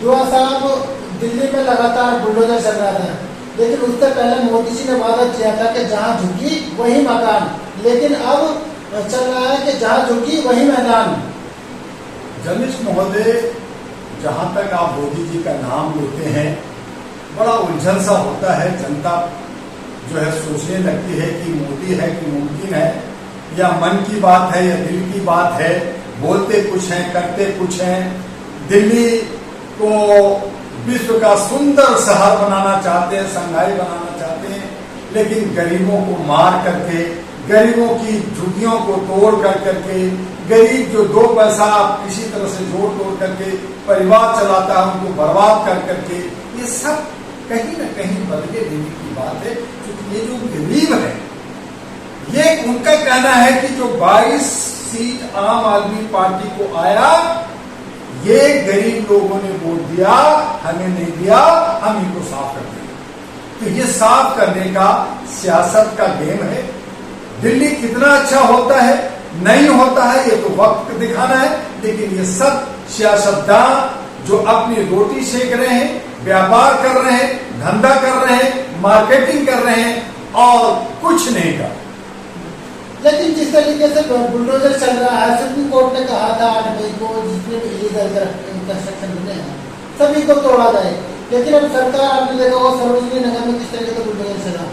दुआ साहब, दिल्ली में लगातार बुलडोजर चल रहा था, लेकिन उससे पहले मोदी जी ने वादा किया था कि जहां झुकी वही मकान, लेकिन अब चल रहा है कि जहां झुकी वही मैदान। जनिष्ठ महोदय, जहां तक आप मोदी जी का नाम लेते हैं, बड़ा उलझन सा होता है। जनता जो है सोचने लगती है कि मोदी है कि मुमकिन है, या मन की बात है या दिल की बात है। बोलते कुछ हैं, करते कुछ हैं। दिल्ली को विश्व का सुंदर शहर बनाना चाहते हैं, शंघाई बनाना चाहते हैं, लेकिन गरीबों को मार करके, गरीबों की झुग्गियों को तोड़ करके, गरीब जो दो पैसा किसी तरह से जोड़ तोड़ करके परिवार चलाता है, उनको बर्बाद करके, ये सब कहीं न कहीं बदले देने की बात है। क्योंकि ये जो गरीब है, ये उनका कहना है कि जो 22 सीट आम आदमी पार्टी को आया, ये गरीब लोगों ने वोट दिया, हमें नहीं दिया, हम इनको साफ कर देंगे। तो ये साफ करने का सियासत का गेम है। दिल्ली कितना अच्छा होता है, नहीं होता है, ये तो वक्त दिखाना है। लेकिन ये सब सियासतदान जो अपनी रोटी सेक रहे हैं, व्यापार कर रहे हैं, धंधा कर रहे हैं, मार्केटिंग कर रहे हैं, और कुछ नहीं कर। लेकिन जिस तरीके से बुलडोजर चल रहा है, सुप्रीम कोर्ट ने कहा था 8 मई को जितने भी इलीगल कंस्ट्रक्शन बने हैं सभी को तोड़ा जाए, लेकिन अब सरकार, आपने देखा होगा सरोजनी नगर में किस तरीके का बुलडोजर चला।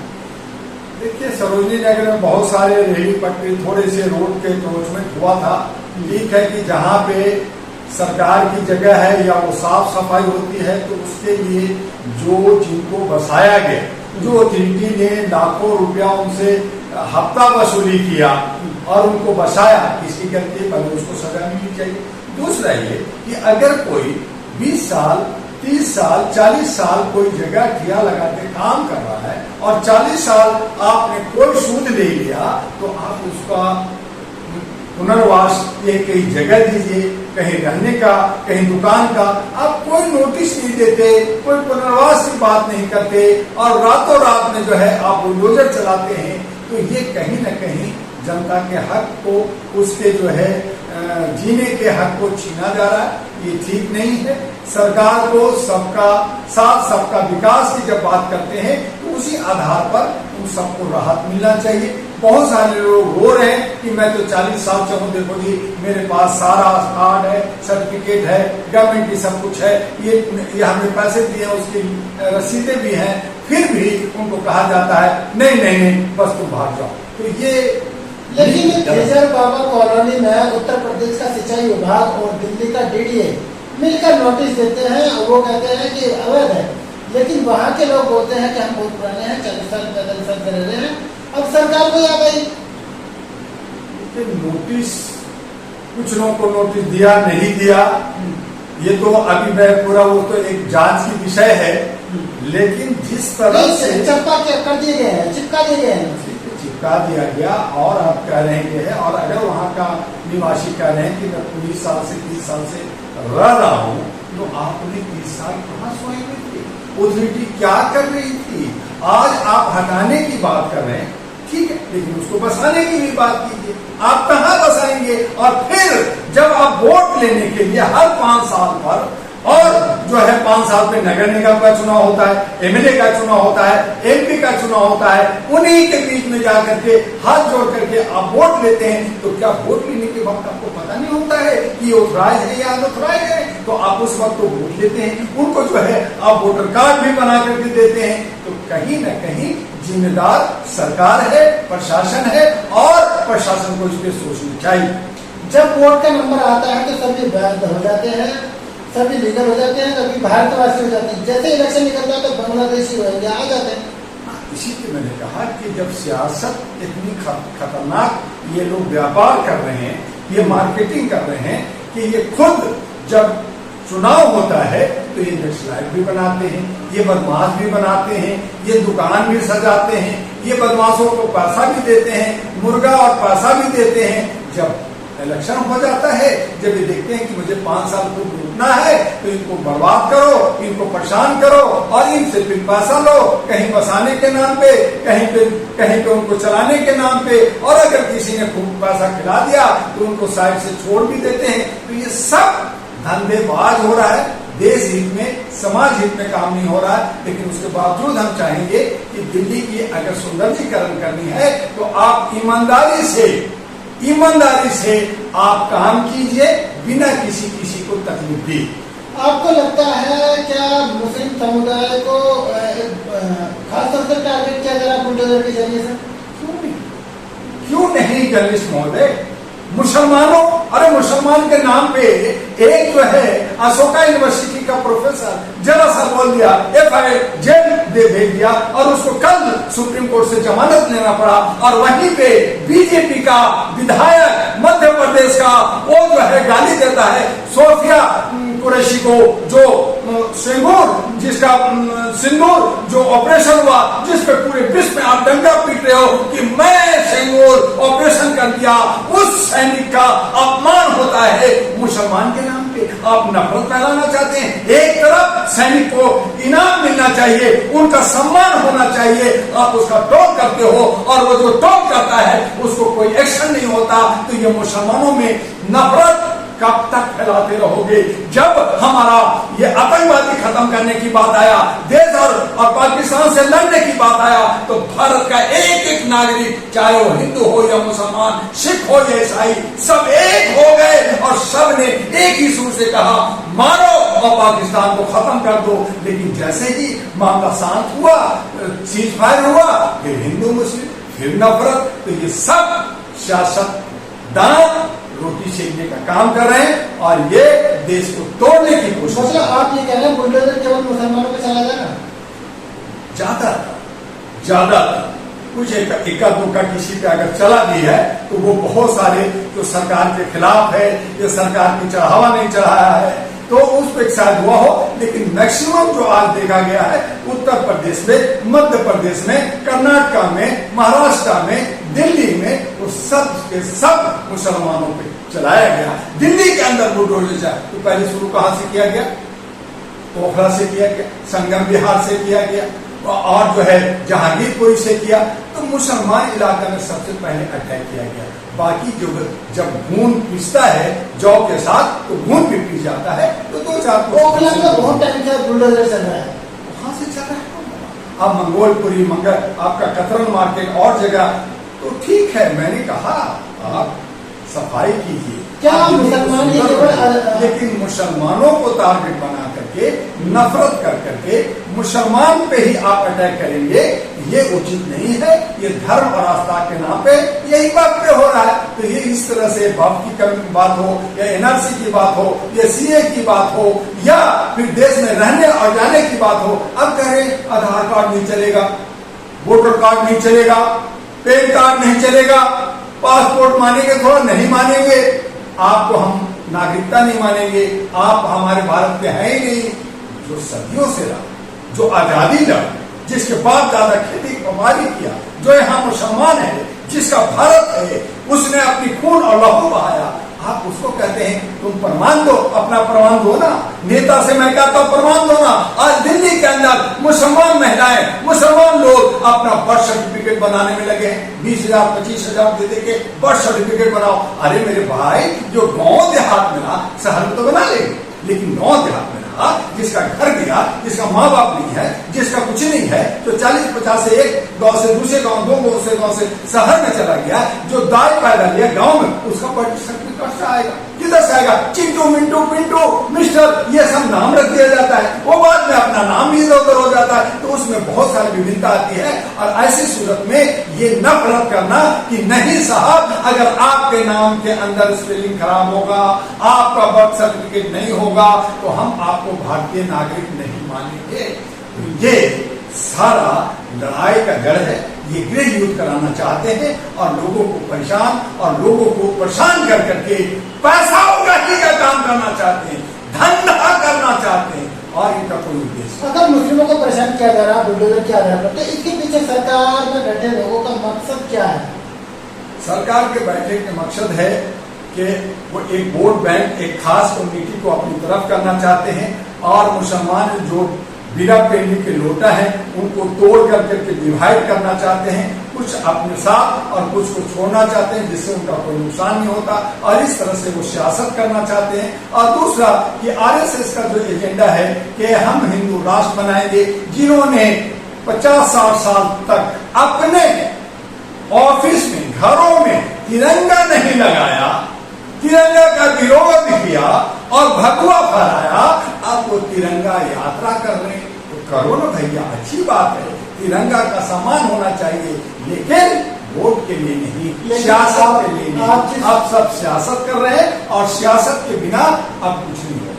देखिए, सरोजनी नगर में बहुत सारे रेली पटरी, थोड़े से रोड के क्रोचमेंट हुआ था। ठीक है कि जहाँ पे सरकार की जगह है या वो साफ सफाई होती है, तो उसके लिए जो जिनको बसाया गया, जो अथॉरिटी ने लाखों रुपया उनसे हफ्ता वसूली किया और उनको बसाया, इसकी गलती पहले उसको सजा मिलनी चाहिए। दूसरा ये कि अगर कोई 20 साल, 30 साल, 40 साल कोई जगह ठिया लगा के काम कर रहा है और 40 साल आपने कोई सूद ले लिया, तो आप उसका पुनर्वास ये कहीं जगह दीजिए, कहीं रहने का, कहीं दुकान का। आप कोई नोटिस नहीं देते, कोई पुनर्वास की बात नहीं करते, और रातों रात में जो है आप बुलडोजर चलाते हैं। तो ये कहीं न कहीं जनता के हक को, उसके जो है जीने के हक को छीना जा रहा है। ये ठीक नहीं है। सरकार को सबका साथ, सबका विकास की जब बात करते हैं, तो उसी आधार पर उन सबको राहत मिलना चाहिए। बहुत सारे लोग रो रहे हैं कि मैं तो 40 साल से हूँ, देखो जी मेरे पास सारा कार्ड है, सर्टिफिकेट है, गवर्नमेंट की सब कुछ है, ये हमें पैसे दिए, उसकी रसीदें भी हैं, फिर भी उनको कहा जाता है नहीं नहीं नहीं, बस तुम भाग जाओ। तो ये, लेकिन केसर बाबा कॉलोनी में उत्तर प्रदेश का सिंचाई विभाग और दिल्ली का डीडीए मिलकर नोटिस देते हैं, और वो कहते हैं कि अवैध है, लेकिन वहां के लोग बोलते हैं कि हम बहुत पुराने हैं, 40 साल 45 साल से रह रहे हैं, अब सरकार को याद आई। नोटिस, कुछ लोगों को नोटिस दिया, नहीं दिया, ये तो अभी मैं पूरा, वो तो एक जांच की विषय है। लेकिन जिस तरह से चिपका दिए गए हैं, चिपका दिए गए हैं, चिपका दिया गया, और आप कह रहे हैं, और अगर वहाँ का निवासी कह रहे हैं कि मैं 19 साल से 30 साल से रह रहा हूँ, तो आपने 30 साल कहाँ सोए हुए थे? अथॉरिटी क्या कर रही थी? आज आप हटाने की बात कर रहे हैं, ठीक है, लेकिन उसको बसाने की भी बात कीजिए। आप कहाँ बसाएंगे? और फिर जब आप वोट लेने के लिए हर 5 साल पर, और जो है 5 साल पे नगर निगम का चुनाव होता है, एमएलए का चुनाव होता है, एमपी का चुनाव होता है, उन्हीं के बीच में जाकर के हाथ जोड़ करके आप वोट लेते हैं, तो क्या वोट लेने के वक्त आपको पता नहीं होता है कि ऑथराइज है या अनऑथराइज है? तो आप उस वक्त तो वोट लेते हैं, उनको जो है आप वोटर कार्ड भी बना करके देते हैं। तो कहीं न कहीं जिम्मेदार सरकार है, प्रशासन है, और प्रशासन को इस पर सोचना चाहिए। जब वोट का नंबर आता है तो सभी वैध हो जाते हैं, सभी लीगल हो जाते हैं, कभी भारतवासी हो जाते हैं, जैसे इलेक्शन निकलता है तो बांग्लादेशी रोहिंग्या आ जाते हैं। इसीलिए मैंने कहा कि जब सियासत इतनी खतरनाक, ये लोग व्यापार कर रहे हैं, ये मार्केटिंग कर रहे हैं, कि ये खुद जब चुनाव होता है तो ये नक्सलाइट भी बनाते हैं, ये बदमाश भी बनाते हैं, ये दुकान भी सजाते हैं, ये बदमाशों को पैसा भी देते हैं, मुर्गा और पैसा भी देते हैं। जब इलेक्शन हो जाता है, जब ये देखते हैं कि मुझे 5 साल को लूटना है, तो इनको बर्बाद करो, इनको परेशान करो, और इनसे फिर पैसा लो, कहीं बसाने के नाम पे, कहीं पे उनको चलाने के नाम पे, और अगर किसी ने खूब पैसा खिला दिया तो उनको साइड से छोड़ भी देते हैं। तो ये सब धंधेबाज हो रहा है। देश हित में समाज हित में काम नहीं हो रहा है, लेकिन उसके बावजूद हम चाहेंगे कि दिल्ली की अगर सौंदर्यीकरण करनी है तो आप ईमानदारी से आप काम कीजिए, बिना किसी को तकलीफ दी। आपको लगता है क्या मुस्लिम समुदाय को खासतौर से टारगेट किया जा रहा है बुलडोजर के जरिए से? क्यों नहीं जर्नलिस्ट महोदय, मुसलमान के नाम पे एक जो है अशोका यूनिवर्सिटी का प्रोफेसर जरा सा बोल दिया, FIR जेल दे भेज दिया और उसको कल सुप्रीम कोर्ट से जमानत लेना पड़ा। और वहीं पे बीजेपी का विधायक मध्य प्रदेश का वो जो है गाली देता है सोफिया कुरैशी को, जो सिंदूर जो ऑपरेशन हुआ, जिस पे पूरे विश्व में आप डंका पीट रहे हो कि मैं सिंदूर ऑपरेशन कर दिया, उस सैनिक का अपमान होता है मुसलमान के नाम पे। आप नफरत फैलाना चाहते हैं। एक तरफ सैनिक को इनाम मिलना चाहिए, उनका सम्मान होना चाहिए, आप उसका टोल करते हो और वो जो टोल करता है उसको कोई एक्शन नहीं होता। तो ये मुसलमानों में नफरत कब तक फैलाते रहोगे? जब हमारा ये आतंकवादी खत्म करने की बात आया, देश और पाकिस्तान से लड़ने की बात आया, तो भारत का एक नागरिक, चाहे वो हिंदू हो या मुसलमान, सिख हो या ईसाई, सब एक हो गए और सब ने एक ही सुर से कहा मारो और पाकिस्तान को खत्म कर दो। लेकिन जैसे ही मामला शांत हुआ, सीज फायर हुआ, फिर हिंदू मुस्लिम, फिर नफरत। तो ये सब सियासतदान रोटी सेकने का काम कर रहे हैं और ये देश को तोड़ने की कोशिश। मतलब आप ये कह रहे हैं बुलडोजर केवल मुसलमानों पे चला जाएगा? ज्यादा कुछ एका दुक्का किसी पे अगर चला भी है तो वो बहुत सारे जो सरकार के खिलाफ है, ये सरकार की चढ़ावा नहीं चढ़ाया है, तो उस पर शायद हुआ हो। लेकिन मैक्सिमम जो आज देखा गया है उत्तर प्रदेश में, मध्य प्रदेश में, कर्नाटका में, महाराष्ट्र में, दिल्ली में, वो सब के सब मुसलमानों पे चलाया गया। दिल्ली के अंदर बुलडोजर तो पहले शुरू कहां से किया गया? पोखरा से किया गया, संगम बिहार से किया गया और जो है जहांगीरपुरी से किया। तो मुसलमान इलाका में सबसे पहले अटैक किया गया। बाकी जो जब खून पिसता है जौ के साथ तो खून भी पी जाता है। तो 2-4 बहुत टाइम से बुलडोजर चल रहा है, वहां से चल रहा है। अब मंगोलपुरी, आपका कतरन मार्केट और जगह तो ठीक है, मैंने कहा आप सफाई कीजिए, क्या मुसलमान ये लेकिन मुसलमानों को टारगेट बना करके, नफरत कर करके मुसलमान पे ही आप अटैक करेंगे, ये उचित नहीं है। ये धर्म और आस्था के नाम पे यही बात पे हो रहा है। तो ये इस तरह से बाप की बात हो या NRC की बात हो या CA की बात हो या फिर देश में रहने और जाने की बात हो, अब कहें आधार कार्ड नहीं चलेगा, वोटर कार्ड नहीं चलेगा, पैन कार्ड नहीं चलेगा, पासपोर्ट मानेंगे थोड़ा नहीं मानेंगे, आपको हम नागरिकता नहीं मानेंगे, आप हमारे भारत के हैं ही नहीं। जो सदियों से रहा, जो आजादी लड़ा, जिसके बाप दादा खेती कमाई किया, जो यहाँ मुसलमान है, जिसका भारत है, उसने अपनी खून और लहू बहाया, आप उसको कहते हैं तुम प्रमाण दो, अपना प्रमाण दो ना। नेता से मैं कहता हूं प्रमाण दो ना। आज दिल्ली के अंदर मुसलमान महिलाएं, मुसलमान लोग अपना बर्थ सर्टिफिकेट बनाने में लगे हैं। 20,000 25,000 दे के बर्थ सर्टिफिकेट बनाओ। अरे मेरे भाई, जो गांव देहात में ना, शहर में तो बना लेंगे, लेकिन गांव देहात में जिसका घर गया, जिसका माँ बाप नहीं है, जिसका कुछ नहीं है, तो 40-50 से एक गांव से दूसरे गांव, 2 गांव से शहर में चला गया, जो दाल पैदा लिया गांव में, उसका बर्थ सर्टिफिकेट से आएगा, किधर से आएगा? चिंटू, मिंटू, पिंटू, मिस्टर, ये सब नाम रख दिया जाता है। वो बाद में अपना नाम भी इधर उधर हो जाता है। तो उसमें बहुत सारी विभिन्नता आती है। और ऐसी सूरत में ये नफरत करना कि नहीं साहब, अगर आपके नाम के अंदर स्पेलिंग खराब होगा, आपका बर्थ सर्टिफिकेट नहीं होगा, तो हम आपको भारतीय नागरिक नहीं मानेंगे। तो ये सारा लड़ाई का जड़ है। ये गृह युद्ध कराना चाहते हैं और लोगों को परेशान और लोगों को परेशान कर करके पैसा उगाही का काम करना चाहते हैं, धंधा करना चाहते हैं और इनका कोई उद्देश्य। अगर मुस्लिमों को परेशान किया जा रहा है बुलडोजर के आधार पर, तो इसके पीछे सरकार में बैठे लोगों का मकसद क्या है? सरकार के बैठे का मकसद है कि वो एक वोट बैंक, एक खास कम्युनिटी को अपनी तरफ करना चाहते हैं और मुसलमान जो बिना पेंडी के लोटा है उनको तोड़ करके डिवाइड करना चाहते हैं। कुछ अपने साथ और कुछ को छोड़ना चाहते हैं जिससे उनका कोई नुकसान नहीं होता, और इस तरह से वो सियासत करना चाहते हैं। और दूसरा कि आरएसएस का जो एजेंडा है कि हम हिंदू राष्ट्र बनाएंगे, जिन्होंने 50-60 साल तक अपने ऑफिस में, घरों में तिरंगा नहीं लगाया, तिरंगा का विरोध किया और भगवा फहराया, अब वो तिरंगा यात्रा कर रहे हैं। तो करो ना भैया, अच्छी बात है, तिरंगा का सम्मान होना चाहिए, लेकिन वोट के लिए नहीं, सियासत के लिए नहीं। आप सब सियासत कर रहे हैं और सियासत के बिना अब कुछ नहीं होगा।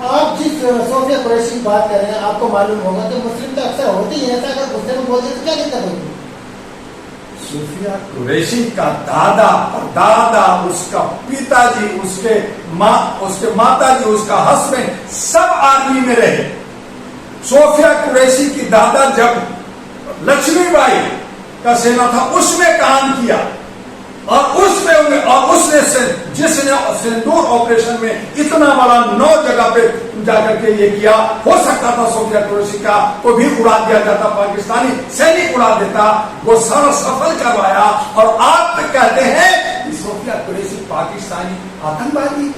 आप जिस सोफिया कुरैशी की बात कर रहे हैं, आपको मालूम होगा कि मुस्लिम तो अक्सर होती है ऐसा, अगर मुस्लिम बोलते तो क्या दिक्कत होगी? सूफिया कुरैशी का दादा और दादा, उसका पिताजी, उसके माताजी, उसका हस्बैंड सब आर्मी में रहे। सूफिया कुरैशी की दादा जब लक्ष्मीबाई का सेना था उसमें काम किया, और उसने जिसने सिंदूर ऑपरेशन में इतना बड़ा 9 जगह पे जाकर के ये किया, हो सकता था सूफिया कुरैशी का को भी उड़ा दिया जाता, पाकिस्तानी सैनिक उड़ा देता, वो सारा सफल करवाया। और आप कहते हैं कि सूफिया कुरैशी पाकिस्तानी आतंकवादी।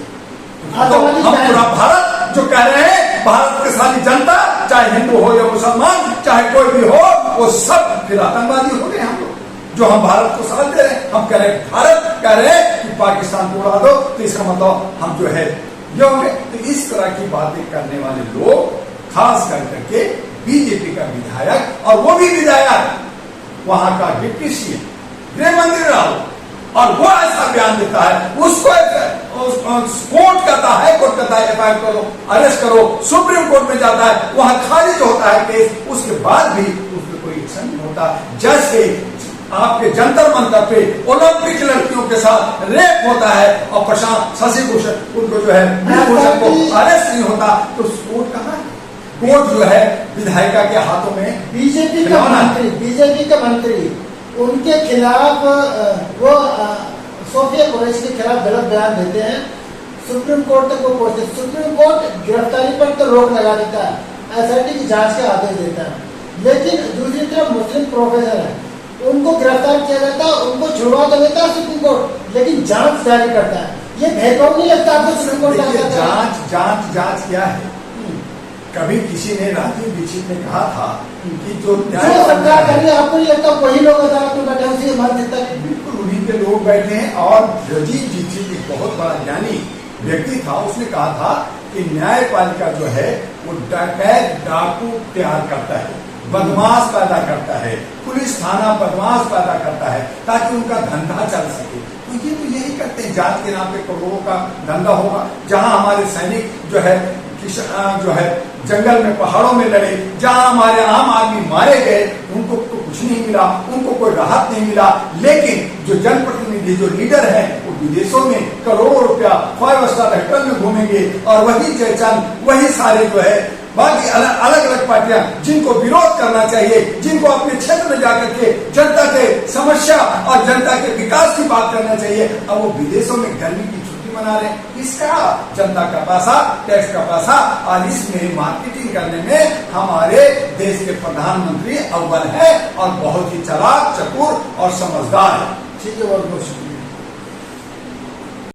तो हम पूरा भारत जो कह रहे हैं, भारत के सारी जनता, चाहे हिंदू हो या मुसलमान, चाहे कोई भी हो, वो सब फिर आतंकवादी हो गए हम लोग, जो हम भारत को साथ दे रहे हैं। हम कह रहे हैं, भारत कह रहे हैं कि पाकिस्तान को उड़ा दो, तो इसका मतलब हम जो है ये होंगे। तो इस तरह की बातें करने वाले लोग, खास करके बीजेपी का विधायक, और वो भी विधायक वहां का डिप्टी सीएम, गृह मंत्री राहुल, और वो ऐसा बयान देता है, उसको कोर्ट कहता है, कोर्ट कहता है एफआईआर करो, अरेस्ट करो, सुप्रीम कोर्ट में जाता है, वहां खारिज होता है केस, उसके बाद भी उस पर कोई एक्शन नहीं होता। जैसे आपके जंतर मंतर पे ओलंपिक लड़कियों के साथ रेप होता है और प्रशांत शशि भूषण उनको जो है भूषण को अरेस्ट नहीं होता, तो कोर्ट कहाँ है? कोर्ट जो है विधायिका के हाथों में। बीजेपी का मंत्री उनके खिलाफ वो सोफिया कुरैशी के खिलाफ गलत बयान देते हैं, सुप्रीम कोर्ट तक वो पहुंचते, सुप्रीम कोर्ट गिरफ्तारी पर तो रोक लगा देता है, एसआईटी की जांच का आदेश देता है, लेकिन दूसरी तरफ मुस्लिम प्रोफेसर है, उनको गिरफ्तार किया जाता है, उनको छुड़वा तो देता है सुप्रीम कोर्ट, लेकिन जांच जारी करता है। ये भेदभाव नहीं लगता आपको? सुप्रीम कोर्ट जांच क्या है? कभी किसी ने, राजीव दीक्षित ने कहा था कि जो सरकार कर रही है, आपको नहीं लगता वही लोग अदालत में बैठे उसी मानसिकता के? बिल्कुल उन्हीं के लोग बैठे हैं। और राजीव दीक्षित एक बहुत बड़ा ज्ञानी व्यक्ति था, उसने कहा था कि न्यायपालिका जो है वो डकैत डाकू तैयार करता है, बदमाश पैदा करता है, पुलिस थाना बदमाश पैदा करता है, ताकि उनका धंधा चल सके। तो ये तो यही करते हैं, जात के नाम पे करोड़ों का धंधा होगा। जहां हमारे सैनिक जो है जंगल में, पहाड़ों में लड़े, जहां हमारे आम आदमी मारे गए, उनको तो कुछ नहीं मिला, उनको कोई राहत नहीं मिला। लेकिन जो जनप्रतिनिधि, जो लीडर है, वो विदेशों में करोड़ों रुपया 5 स्टार होटल में घूमेंगे, और वही जयचंद, वही सारे जो है बाकी अलग अलग पार्टियां जिनको विरोध करना चाहिए, जिनको अपने क्षेत्र में जाकर के जनता के समस्या और जनता के विकास की बात करना चाहिए, अब वो विदेशों में गर्मी की छुट्टी मना रहे हैं। इसका जनता का पैसा, टैक्स का पैसा, और इसमें मार्केटिंग करने में हमारे देश के प्रधानमंत्री अव्वल है और बहुत ही चालाक, चतुर और समझदार है। ठीक है, बहुत बहुत शुक्रिया।